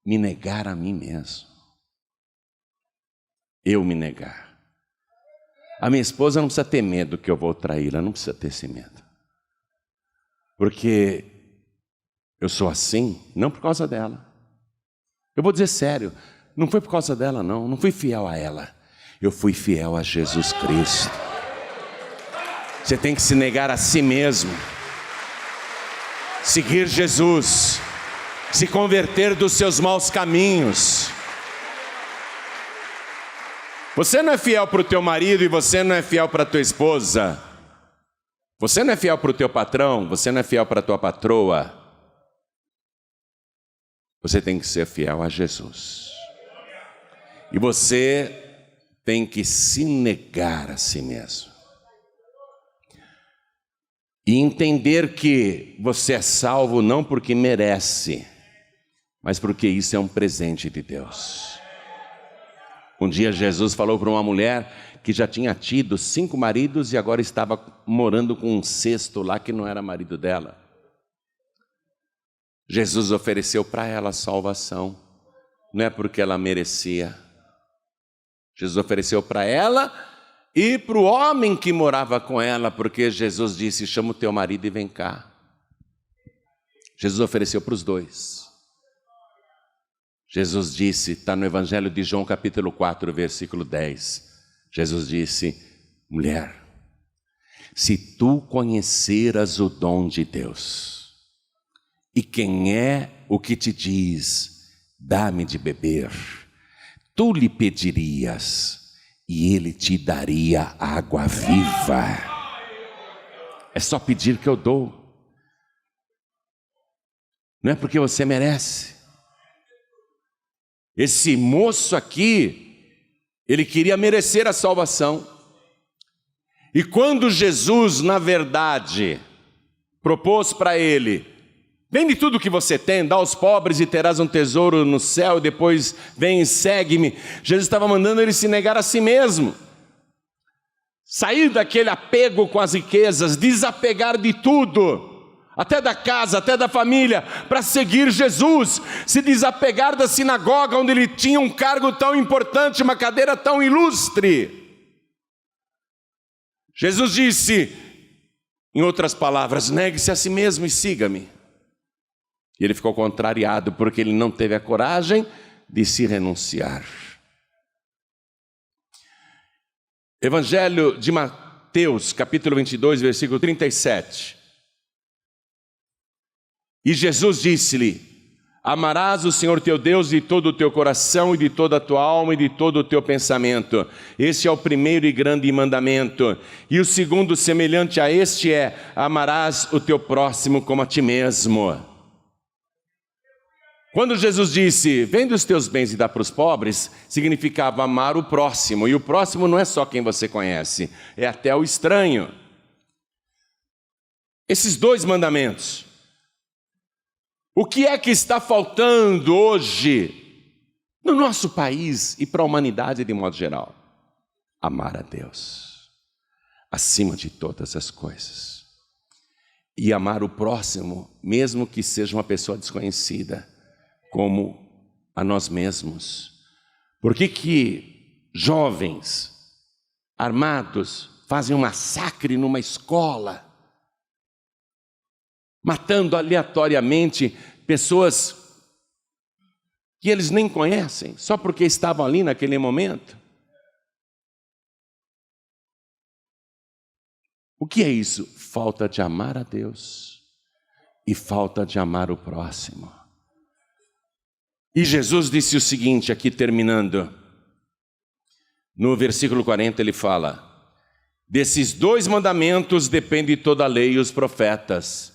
me negar a mim mesmo. Eu me negar. A minha esposa não precisa ter medo que eu vou traí-la, não precisa ter esse medo. Porque eu sou assim, não por causa dela. Eu vou dizer sério, não foi por causa dela não, não fui fiel a ela. Eu fui fiel a Jesus Cristo. Você tem que se negar a si mesmo. Seguir Jesus. Se converter dos seus maus caminhos. Você não é fiel para o teu marido e você não é fiel para a tua esposa. Você não é fiel para o teu patrão, você não é fiel para a tua patroa. Você tem que ser fiel a Jesus. E você tem que se negar a si mesmo. E entender que você é salvo não porque merece, mas porque isso é um presente de Deus. Um dia Jesus falou para uma mulher que já tinha tido 5 maridos e agora estava morando com um 6º lá que não era marido dela. Jesus ofereceu para ela salvação, não é porque ela merecia. Jesus ofereceu para ela e para o homem que morava com ela, porque Jesus disse, chama o teu marido e vem cá. Jesus ofereceu para os dois. Jesus disse, está no Evangelho de João capítulo 4, versículo 10. Jesus disse, mulher, se tu conheceras o dom de Deus, e quem é o que te diz, dá-me de beber, tu lhe pedirias, e ele te daria água viva. É só pedir que eu dou. Não é porque você merece. Esse moço aqui, ele queria merecer a salvação. E quando Jesus, na verdade, propôs para ele, vende tudo que você tem, dá aos pobres e terás um tesouro no céu, e depois vem e segue-me. Jesus estava mandando ele se negar a si mesmo. Sair daquele apego com as riquezas, desapegar de tudo, até da casa, até da família, para seguir Jesus, se desapegar da sinagoga onde ele tinha um cargo tão importante, uma cadeira tão ilustre. Jesus disse, em outras palavras, negue-se a si mesmo e siga-me. E ele ficou contrariado porque ele não teve a coragem de se renunciar. Evangelho de Mateus, capítulo 22, versículo 37. E Jesus disse-lhe, amarás o Senhor teu Deus de todo o teu coração e de toda a tua alma e de todo o teu pensamento. Esse é o primeiro e grande mandamento. E o segundo, semelhante a este, é, amarás o teu próximo como a ti mesmo. Quando Jesus disse, vende os teus bens e dá para os pobres, significava amar o próximo. E o próximo não é só quem você conhece, é até o estranho. Esses 2 mandamentos. O que é que está faltando hoje no nosso país e para a humanidade de modo geral? Amar a Deus, acima de todas as coisas. E amar o próximo, mesmo que seja uma pessoa desconhecida, como a nós mesmos. Por que jovens armados fazem um massacre numa escola, matando aleatoriamente pessoas que eles nem conhecem, só porque estavam ali naquele momento? O que é isso? Falta de amar a Deus e falta de amar o próximo. E Jesus disse o seguinte, aqui terminando, no versículo 40 ele fala: desses 2 mandamentos depende toda a lei e os profetas.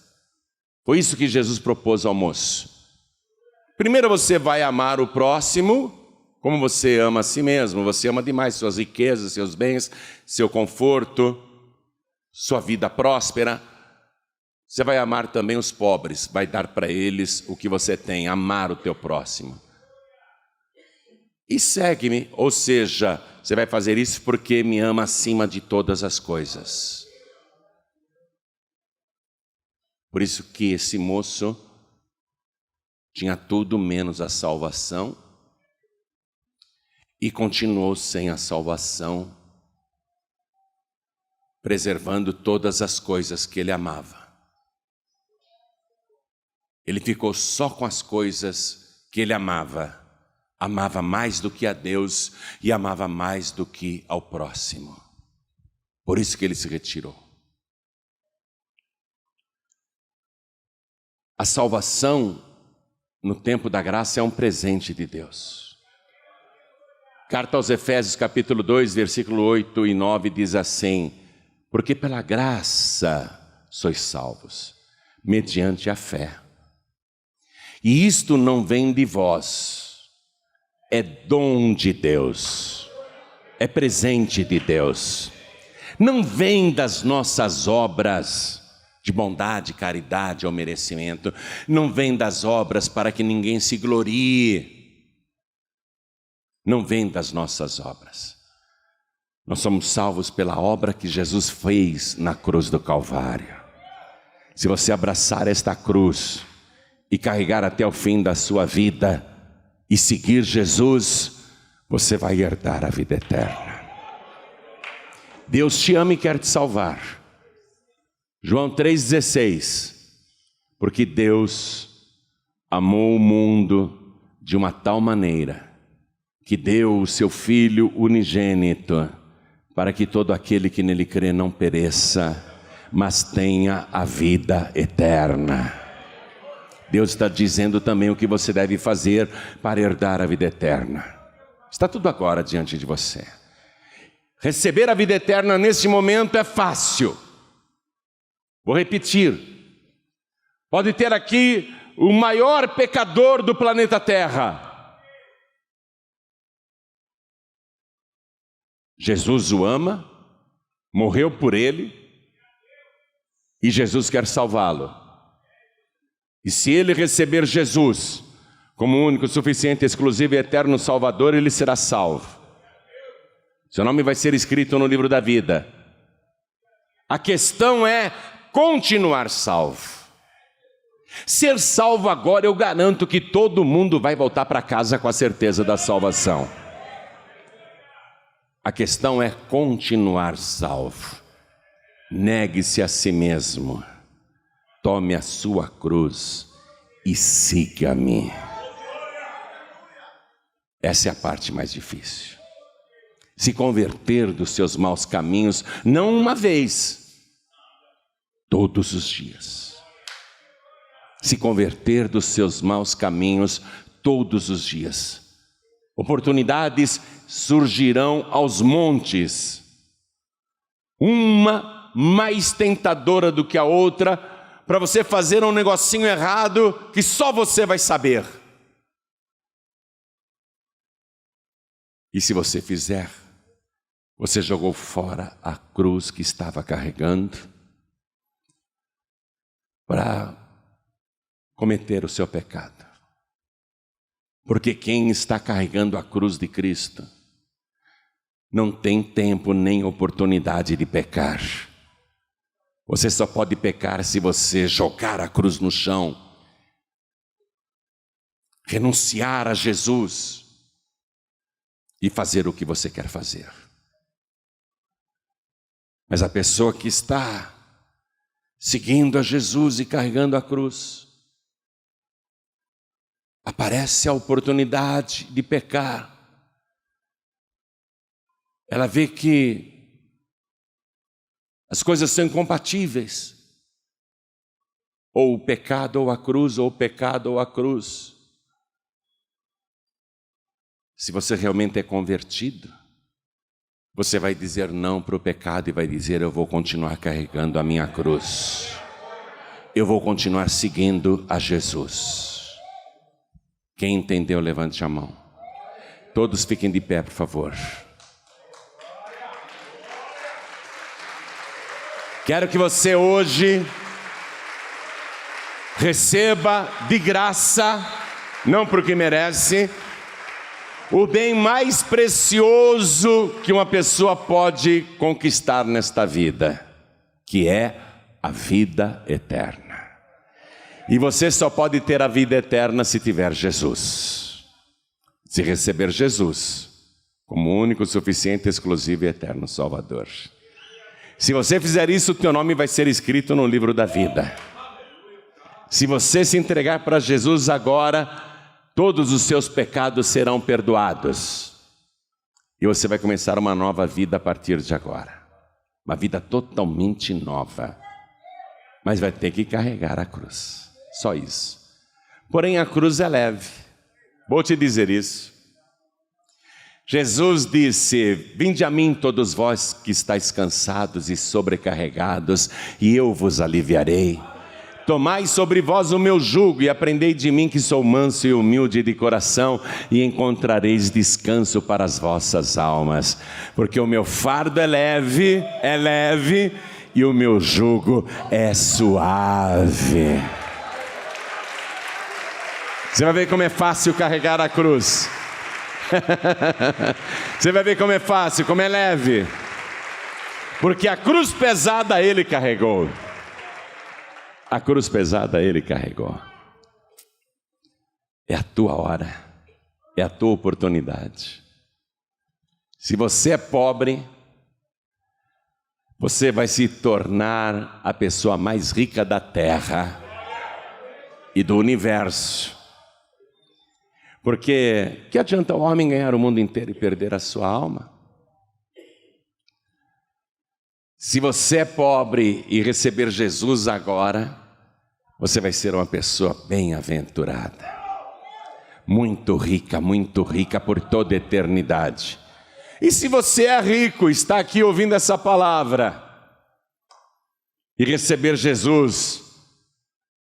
Foi isso que Jesus propôs ao moço. Primeiro você vai amar o próximo como você ama a si mesmo. Você ama demais suas riquezas, seus bens, seu conforto, sua vida próspera. Você vai amar também os pobres, vai dar para eles o que você tem, amar o teu próximo. E segue-me, ou seja, você vai fazer isso porque me ama acima de todas as coisas. Por isso que esse moço tinha tudo menos a salvação e continuou sem a salvação, preservando todas as coisas que ele amava. Ele ficou só com as coisas que ele amava. Amava mais do que a Deus e amava mais do que ao próximo. Por isso que ele se retirou. A salvação no tempo da graça é um presente de Deus. Carta aos Efésios capítulo 2, versículo 8 e 9 diz assim: porque pela graça sois salvos, mediante a fé. E isto não vem de vós, é dom de Deus, é presente de Deus. Não vem das nossas obras de bondade, caridade ou merecimento. Não vem das obras para que ninguém se glorie. Não vem das nossas obras. Nós somos salvos pela obra que Jesus fez na cruz do Calvário. Se você abraçar esta cruz e carregar até o fim da sua vida e seguir Jesus, você vai herdar a vida eterna. Deus te ama e quer te salvar. João 3,16, porque Deus amou o mundo de uma tal maneira que deu o seu Filho unigênito, para que todo aquele que nele crê não pereça, mas tenha a vida eterna. Deus está dizendo também o que você deve fazer para herdar a vida eterna. Está tudo agora diante de você. Receber a vida eterna nesse momento é fácil. Vou repetir. Pode ter aqui o maior pecador do planeta Terra. Jesus o ama, morreu por ele e Jesus quer salvá-lo. E se ele receber Jesus como único, suficiente, exclusivo e eterno Salvador, ele será salvo. Seu nome vai ser escrito no livro da vida. A questão é continuar salvo. Ser salvo agora, eu garanto que todo mundo vai voltar para casa com a certeza da salvação. A questão é continuar salvo. Negue-se a si mesmo. Tome a sua cruz e siga-me. Essa é a parte mais difícil. Se converter dos seus maus caminhos, não uma vez, todos os dias. Se converter dos seus maus caminhos todos os dias. Oportunidades surgirão aos montes, uma mais tentadora do que a outra, para você fazer um negocinho errado que só você vai saber. E se você fizer, você jogou fora a cruz que estava carregando para cometer o seu pecado. Porque quem está carregando a cruz de Cristo não tem tempo nem oportunidade de pecar. Você só pode pecar se você jogar a cruz no chão, renunciar a Jesus e fazer o que você quer fazer. Mas a pessoa que está seguindo a Jesus e carregando a cruz, aparece a oportunidade de pecar. Ela vê que As coisas são incompatíveis. Ou o pecado ou a cruz, ou o pecado ou a cruz. Se você realmente é convertido, você vai dizer não para o pecado e vai dizer: eu vou continuar carregando a minha cruz. Eu vou continuar seguindo a Jesus. Quem entendeu, levante a mão. Todos fiquem de pé, por favor. Quero que você hoje receba de graça, não porque merece, o bem mais precioso que uma pessoa pode conquistar nesta vida, que é a vida eterna. E você só pode ter a vida eterna se tiver Jesus. Se receber Jesus como único, suficiente, exclusivo e eterno Salvador. Se você fizer isso, o teu nome vai ser escrito no livro da vida. Se você se entregar para Jesus agora, todos os seus pecados serão perdoados. E você vai começar uma nova vida a partir de agora. Uma vida totalmente nova. Mas vai ter que carregar a cruz. Só isso. Porém, a cruz é leve. Vou te dizer isso. Jesus disse: vinde a mim todos vós que estáis cansados e sobrecarregados, e eu vos aliviarei. Tomai sobre vós o meu jugo e aprendei de mim, que sou manso e humilde de coração, e encontrareis descanso para as vossas almas. Porque o meu fardo é leve, e o meu jugo é suave. Você vai ver como é fácil carregar a cruz. Você vai ver como é fácil, como é leve. Porque a cruz pesada ele carregou. A cruz pesada ele carregou. É a tua hora. É a tua oportunidade. Se você é pobre, você vai se tornar a pessoa mais rica da terra e do universo. Porque que adianta o homem ganhar o mundo inteiro e perder a sua alma? Se você é pobre e receber Jesus agora, você vai ser uma pessoa bem-aventurada, muito rica por toda a eternidade. E se você é rico, está aqui ouvindo essa palavra e receber Jesus,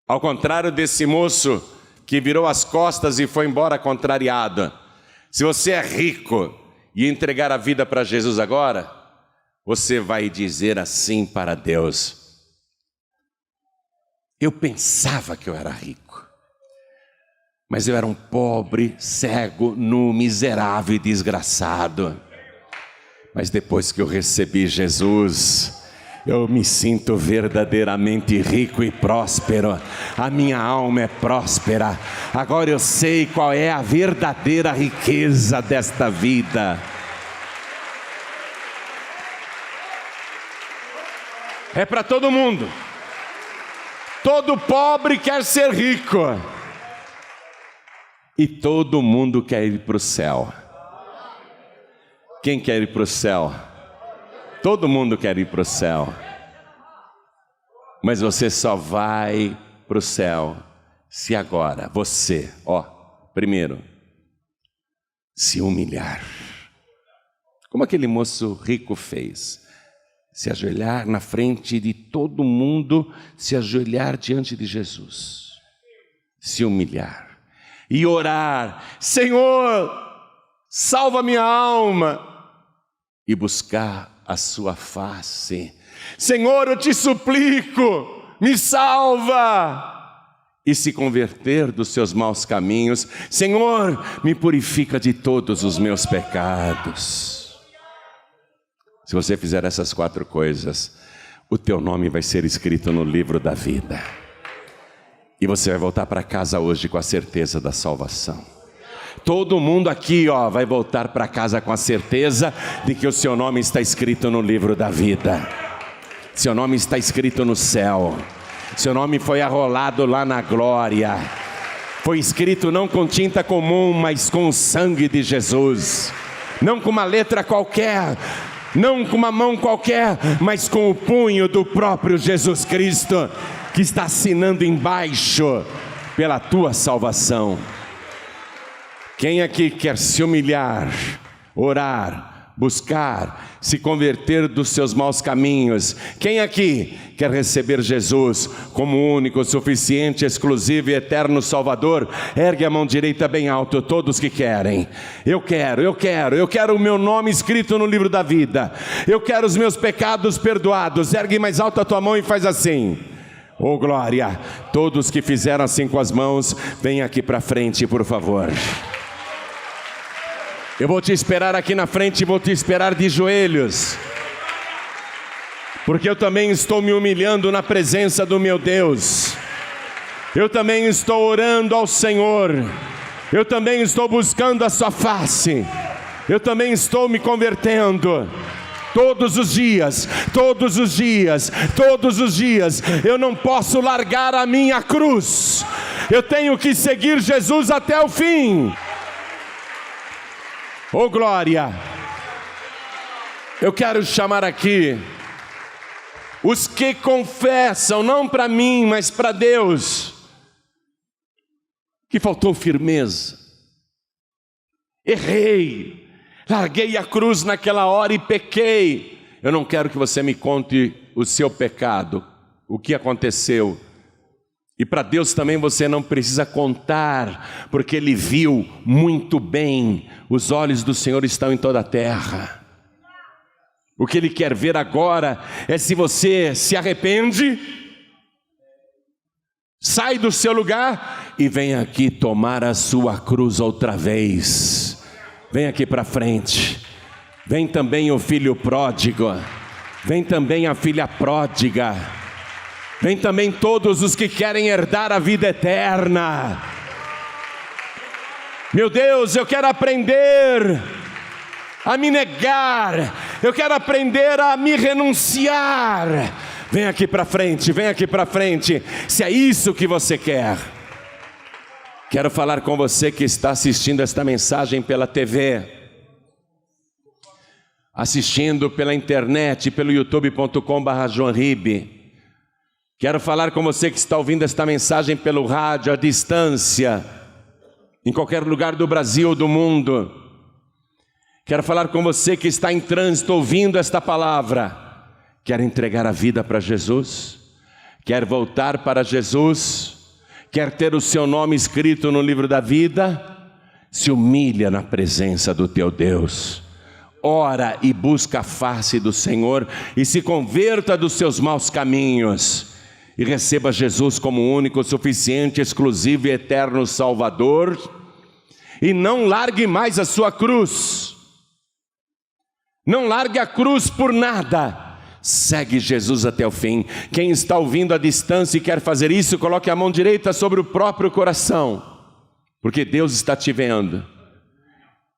ao contrário desse moço que virou as costas e foi embora contrariado, se você é rico e entregar a vida para Jesus agora, você vai dizer assim para Deus: eu pensava que eu era rico, mas eu era um pobre, cego, nu, miserável e desgraçado. Mas depois que eu recebi Jesus, eu me sinto verdadeiramente rico e próspero. A minha alma é próspera. Agora eu sei qual é a verdadeira riqueza desta vida. É para todo mundo. Todo pobre quer ser rico. E todo mundo quer ir para o céu. Quem quer ir para o céu? Todo mundo quer ir para o céu. Mas você só vai para o céu se agora você, primeiro, se humilhar. Como aquele moço rico fez. Se ajoelhar na frente de todo mundo, se ajoelhar diante de Jesus. Se humilhar. E orar: Senhor, salva minha alma. E buscar a sua face. Senhor, eu te suplico, me salva. E se converter dos seus maus caminhos. Senhor, me purifica de todos os meus pecados. Se você fizer essas 4 coisas, o teu nome vai ser escrito no livro da vida. E você vai voltar para casa hoje com a certeza da salvação. Todo mundo aqui, vai voltar para casa com a certeza de que o seu nome está escrito no livro da vida. Seu nome está escrito no céu. Seu nome foi arrolado lá na glória. Foi escrito não com tinta comum, mas com o sangue de Jesus. Não com uma letra qualquer, não com uma mão qualquer, mas com o punho do próprio Jesus Cristo, que está assinando embaixo pela tua salvação. Quem aqui quer se humilhar, orar, buscar, se converter dos seus maus caminhos? Quem aqui quer receber Jesus como único, suficiente, exclusivo e eterno Salvador? Ergue a mão direita bem alto, todos que querem. Eu quero o meu nome escrito no livro da vida. Eu quero os meus pecados perdoados. Ergue mais alto a tua mão e faz assim. Oh glória! Todos que fizeram assim com as mãos, vem aqui para frente, por favor. Eu vou te esperar aqui na frente e vou te esperar de joelhos, porque eu também estou me humilhando na presença do meu Deus. Eu também estou orando ao Senhor. Eu também estou buscando a sua face. Eu também estou me convertendo. Todos os dias, todos os dias, todos os dias. Eu não posso largar a minha cruz. Eu tenho que seguir Jesus até o fim. Oh glória! Eu quero chamar aqui os que confessam, não para mim, mas para Deus, que faltou firmeza. Errei, larguei a cruz naquela hora e pequei. Eu não quero que você me conte o seu pecado, o que aconteceu. E para Deus também você não precisa contar, porque Ele viu muito bem. Os olhos do Senhor estão em toda a terra. O que Ele quer ver agora é se você se arrepende, sai do seu lugar e vem aqui tomar a sua cruz outra vez. Vem aqui para frente. Vem também o filho pródigo, vem também a filha pródiga, vem também todos os que querem herdar a vida eterna. Meu Deus, eu quero aprender a me negar, eu quero aprender a me renunciar. Vem aqui para frente, vem aqui para frente, se é isso que você quer. Quero falar com você que está assistindo esta mensagem pela TV, assistindo pela internet, pelo youtube.com/joanribe. Quero falar com você que está ouvindo esta mensagem pelo rádio, à distância, em qualquer lugar do Brasil ou do mundo. Quero falar com você que está em trânsito ouvindo esta palavra. Quer entregar a vida para Jesus? Quer voltar para Jesus? Quer ter o seu nome escrito no livro da vida? Se humilha na presença do teu Deus. Ora e busca a face do Senhor e se converta dos seus maus caminhos. E receba Jesus como único, suficiente, exclusivo e eterno Salvador. E não largue mais a sua cruz. Não largue a cruz por nada. Segue Jesus até o fim. Quem está ouvindo à distância e quer fazer isso, coloque a mão direita sobre o próprio coração, porque Deus está te vendo.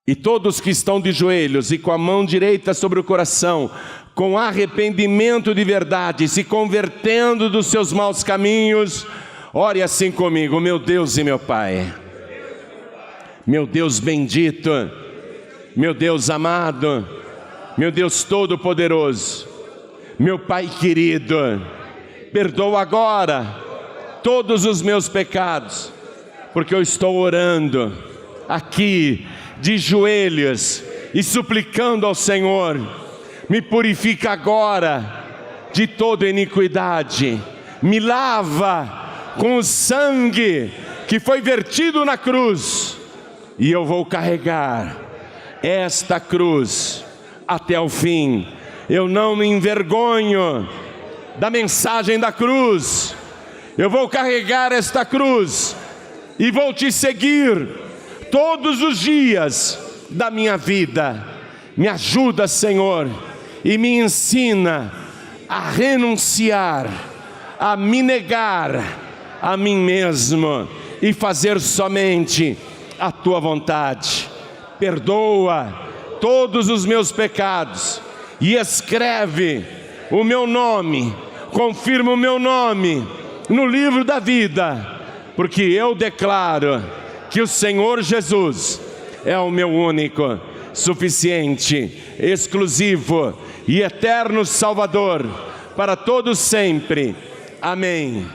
E todos que estão de joelhos e com a mão direita sobre o coração, com arrependimento de verdade, se convertendo dos seus maus caminhos, ore assim comigo: meu Deus e meu Pai, meu Deus bendito, meu Deus amado, meu Deus todo-poderoso, meu Pai querido, perdoa agora todos os meus pecados, porque eu estou orando aqui de joelhos e suplicando ao Senhor. Me purifica agora de toda iniquidade, me lava com o sangue que foi vertido na cruz, e eu vou carregar esta cruz até o fim. Eu não me envergonho da mensagem da cruz. Eu vou carregar esta cruz e vou te seguir todos os dias da minha vida. Me ajuda, Senhor, e me ensina a renunciar, a me negar a mim mesmo e fazer somente a tua vontade. Perdoa todos os meus pecados e escreve o meu nome, confirma o meu nome no livro da vida, porque eu declaro que o Senhor Jesus é o meu único, suficiente, exclusivo e eterno Salvador, para todos sempre. Amém.